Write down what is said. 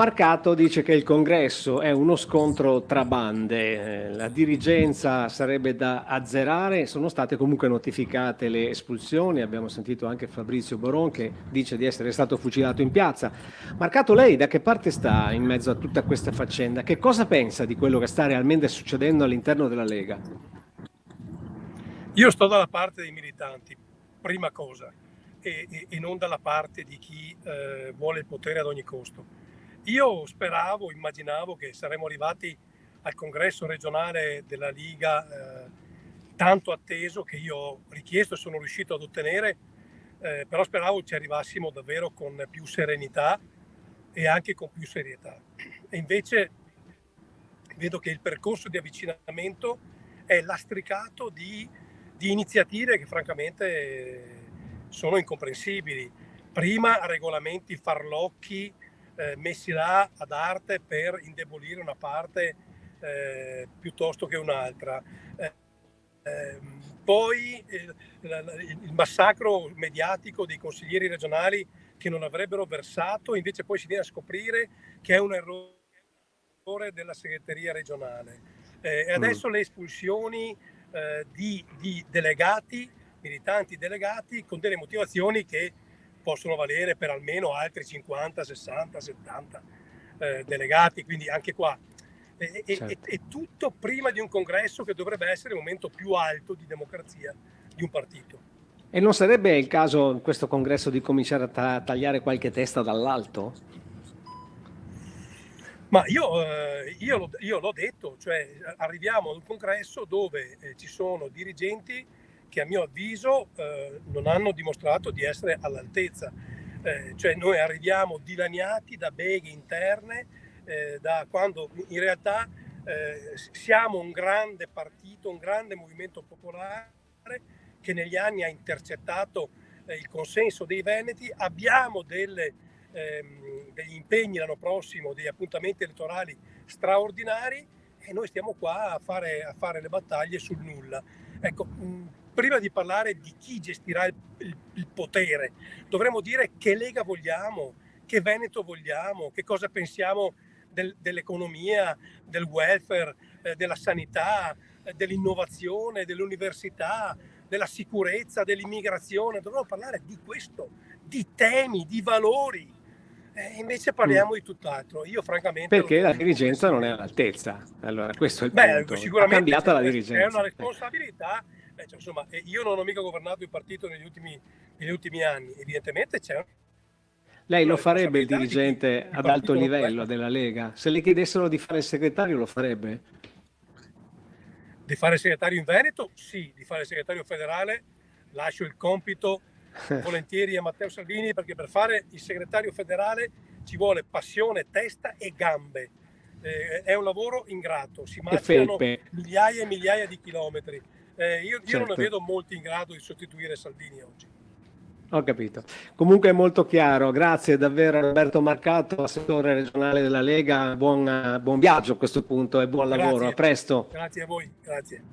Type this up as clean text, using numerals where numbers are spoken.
Marcato dice che il congresso è uno scontro tra bande, la dirigenza sarebbe da azzerare, sono state comunque notificate le espulsioni, abbiamo sentito anche Fabrizio Boron che dice di essere stato fucilato in piazza. Marcato, lei da che parte sta in mezzo a tutta questa faccenda? Che cosa pensa di quello che sta realmente succedendo all'interno della Lega? Io sto dalla parte dei militanti, prima cosa, e non dalla parte di chi vuole il potere ad ogni costo. Io speravo, immaginavo che saremmo arrivati al congresso regionale della Liga tanto atteso, che io ho richiesto e sono riuscito ad ottenere, però speravo ci arrivassimo davvero con più serenità e anche con più serietà. E invece vedo che il percorso di avvicinamento è lastricato di iniziative che francamente sono incomprensibili. Prima regolamenti farlocchi messi là ad arte per indebolire una parte piuttosto che un'altra. Poi il massacro mediatico dei consiglieri regionali che non avrebbero versato, invece poi si viene a scoprire che è un errore della segreteria regionale. E adesso le espulsioni di delegati, militanti delegati, con delle motivazioni che possono valere per almeno altri 50, 60, 70 delegati, quindi anche qua. Certo. E tutto prima di un congresso che dovrebbe essere il momento più alto di democrazia di un partito. E non sarebbe il caso in questo congresso di cominciare a tagliare qualche testa dall'alto? Ma io l'ho detto, cioè arriviamo ad un congresso dove ci sono dirigenti che a mio avviso non hanno dimostrato di essere all'altezza. Cioè noi arriviamo dilaniati da beghe interne, da quando in realtà siamo un grande partito, un grande movimento popolare che negli anni ha intercettato il consenso dei veneti, abbiamo degli impegni l'anno prossimo, degli appuntamenti elettorali straordinari e noi stiamo qua a fare le battaglie sul nulla. Ecco, prima di parlare di chi gestirà il potere, dovremmo dire che Lega vogliamo, che Veneto vogliamo, che cosa pensiamo dell'economia, del welfare, della sanità, dell'innovazione, dell'università, della sicurezza, dell'immigrazione. Dovremmo parlare di questo, di temi, di valori. Invece parliamo di tutt'altro. Io francamente lo Perché la trovo dirigenza non è incomprensibile. all'altezza. Allora, questo è il Beh, punto. Ha sicuramente cambiata la c'è una dirigenza. responsabilità. Cioè, insomma, io non ho mica governato il partito negli ultimi anni. Evidentemente c'è Lei una lo farebbe il responsabilità di chi dirigente il ad alto partito non livello governa. della Lega? Se le chiedessero di fare il segretario, lo farebbe? Di fare segretario in Veneto? Sì, di fare segretario federale lascio il compito volentieri a Matteo Salvini, perché per fare il segretario federale ci vuole passione, testa e gambe. È un lavoro ingrato, si E macinano felpe, migliaia e migliaia di chilometri. Io non ne certo. vedo molti in grado di sostituire Salvini oggi. Ho capito. Comunque è molto chiaro. Grazie davvero a Roberto Marcato, assessore regionale della Lega. Buon viaggio a questo punto e buon lavoro. A Grazie, presto. grazie a voi, grazie.